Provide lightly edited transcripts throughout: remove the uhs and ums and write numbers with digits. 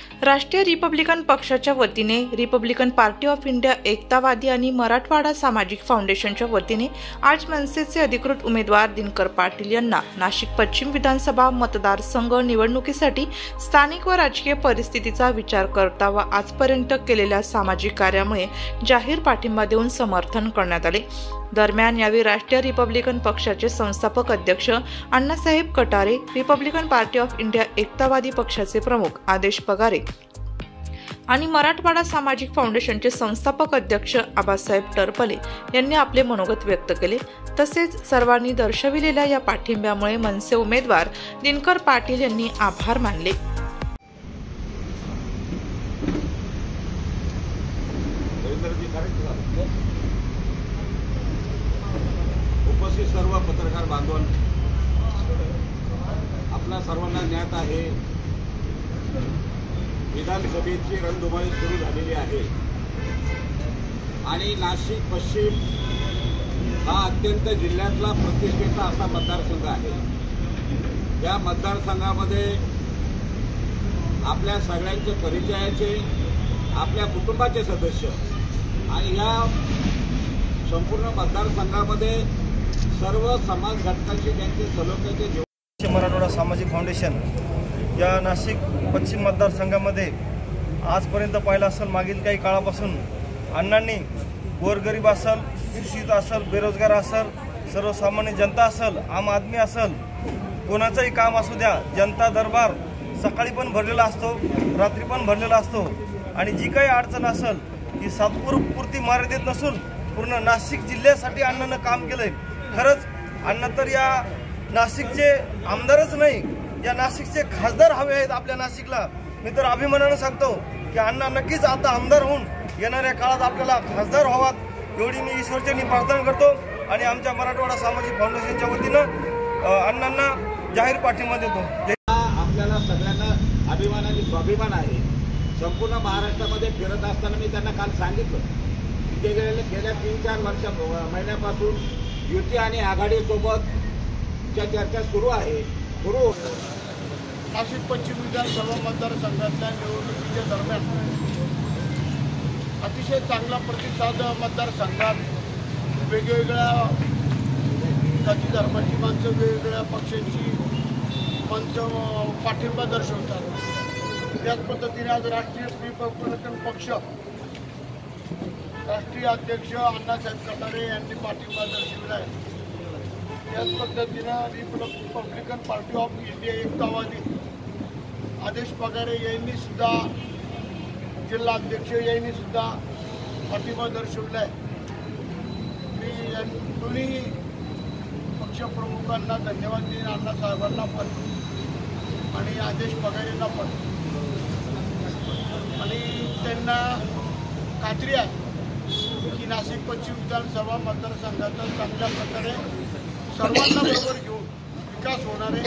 राष्ट्रीय रिपब्लिकन पक्षाच्या वतीने रिपब्लिकन पार्टी ऑफ इंडिया एकतावादी आणि मराठवाडा सामाजिक फाउंडेशनच्या वतीने आज मनसेचे अधिकृत उमेदवार दिनकर पाटील यांना नाशिक पश्चिम विधानसभा मतदारसंघ निवडणुकीसाठी स्थानिक व राजकीय परिस्थितीचा विचार करता व आजपर्यंत केलेल्या सामाजिक कार्यामुळे जाहीर पाठिंबा देऊन समर्थन करण्यात आले। दरम्यान यावेळी राष्ट्रीय रिपब्लिकन पक्षाचे संस्थापक अध्यक्ष Annasaheb Katare, Republican party of India Ekatawadi पक्षाचे प्रमुख आदेश पगारे आणि मराठवाडा सामाजिक फाउंडेशनचे संस्थापक अध्यक्ष आबासाहेब टरपले यांनी आपले मनोगत व्यक्त केले। तसेच सर्वांनी दर्शविलेल्या या पाठिंब्यामुळे मनसे उमेदवार दिनकर पाटील यांनी आभार मानले। उपस्थित सर्व पत्रकार बांधवांनो, आपल्या सर्वांना ज्ञात आहे विधानसभेची रणधुमाळी सुरू झालेली आहे आणि नाशिक पश्चिम हा अत्यंत जिल्ह्यातला प्रतिष्ठेचा असा मतदारसंघ आहे। या मतदारसंघामध्ये आपल्या सगळ्यांचे परिचयाचे, आपल्या कुटुंबाचे सदस्य आणि या संपूर्ण मतदारसंघामध्ये सर्व समाज घटकांशी त्यांचे सलोख्याचे जीवन मराठवाडा सामाजिक फाउंडेशन या नाशिक पश्चिम मतदारसंघामध्ये आजपर्यंत पाहिलं असेल, मागील काही काळापासून अण्णांनी गोरगरीब असेल, शिक्षित असेल, बेरोजगार असेल, सर्वसामान्य जनता असेल, आम आदमी असेल, कोणाचंही काम असू द्या, जनता दरबार सकाळी पण भरलेला असतो, रात्री पण भरलेला असतो आणि जी काही अडचण असेल ती सातपूरपुरती मर्यादित नसून पूर्ण नाशिक जिल्ह्यासाठी अण्णांना काम केलंय। खरंच अण्णा तर या नाशिकचे आमदारच नाही, या नाशिकचे खासदार हवे आहेत आपल्या नाशिकला। मी तर अभिमानाने सांगतो की अण्णा नक्कीच आता आमदार होऊन येणाऱ्या काळात आपल्याला खासदार व्हावात एवढी मी ईश्वरचरणी प्रार्थना करतो आणि आमच्या मराठवाडा सामाजिक फाउंडेशनच्या वतीनं अण्णांना जाहीर पाठिंबा देतो। आपल्याला सगळ्यांना अभिमान आणि स्वाभिमान आहे। संपूर्ण महाराष्ट्रामध्ये फिरत असताना मी त्यांना काल सांगितलं की गेल्या 3-4 महिन्यापासून युती आणि आघाडीसोबतच्या चर्चा सुरू आहे। नाशिक पश्चिम विधानसभा मतदारसंघातल्या निवडणुकीच्या दरम्यान अतिशय चांगला प्रतिसाद मतदारसंघात वेगवेगळ्या जाती धर्माची माणसं, वेगवेगळ्या पक्षांची माणसं पाठिंबा दर्शवतात। त्याच पद्धतीने आज राष्ट्रीय रिपब्लिकन पक्ष राष्ट्रीय अध्यक्ष अण्णासाहेब कटारे यांनी पाठिंबा दर्शविला आहे। त्याच पद्धतीनं रिपब्लिकन पार्टी ऑफ इंडिया एकतावादी आदेश पगारे यांनी सुद्धा, जिल्हा अध्यक्ष यांनी सुद्धा पाठिंबा दर्शविला आहे। मी या दोन्ही पक्षप्रमुखांना धन्यवाद देईन, अण्णासाहेबांना पण आणि आदेश पगारेंना पण, आणि त्यांना खात्री आहे की नाशिक पश्चिम विधानसभा मतदारसंघाचा चांगल्या प्रकारे सर्वांना बरोबर घेऊन विकास होणारे,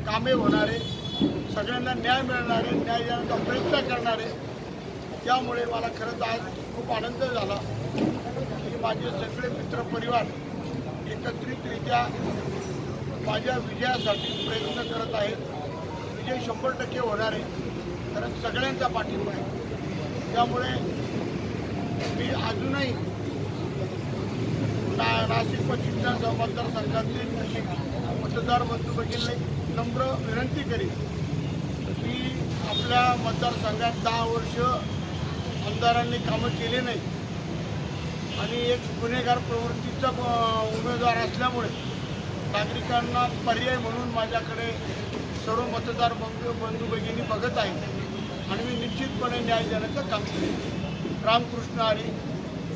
कामे होणारे, सगळ्यांना न्याय मिळणारे, न्याय देण्याचा प्रयत्न करणारे। त्यामुळे मला खरंच आज खूप आनंद झाला की माझे सगळे मित्रपरिवार एकत्रितरित्या माझ्या विजयासाठी प्रयत्न करत आहेत। विजय 100% होणार आहे, कारण सगळ्यांचा पाठिंबा आहे। त्यामुळे मी अजूनही नाशिक पश्चिम विधानसभा मतदारसंघातील मतदार बंधू भगिनींना नम्र विनंती करीन की आपल्या मतदारसंघात 10 वर्ष आमदारांनी कामं केले नाही आणि एक गुन्हेगार प्रवृत्तीचा उमेदवार असल्यामुळे नागरिकांना पर्याय म्हणून माझ्याकडे सर्व मतदार बंधू भगिनी बघत आहेत आणि मी निश्चितपणे न्याय देण्याचं काम करेन। रामकृष्ण हरी।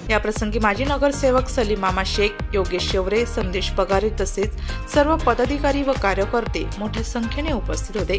या प्रसंगी माजी नगरसेवक सलीम मामा शेख, योगेश शेवरे, संदेश पगारे तसेच सर्व पदाधिकारी व कार्यकर्ते मोठ्या संख्येने उपस्थित होते।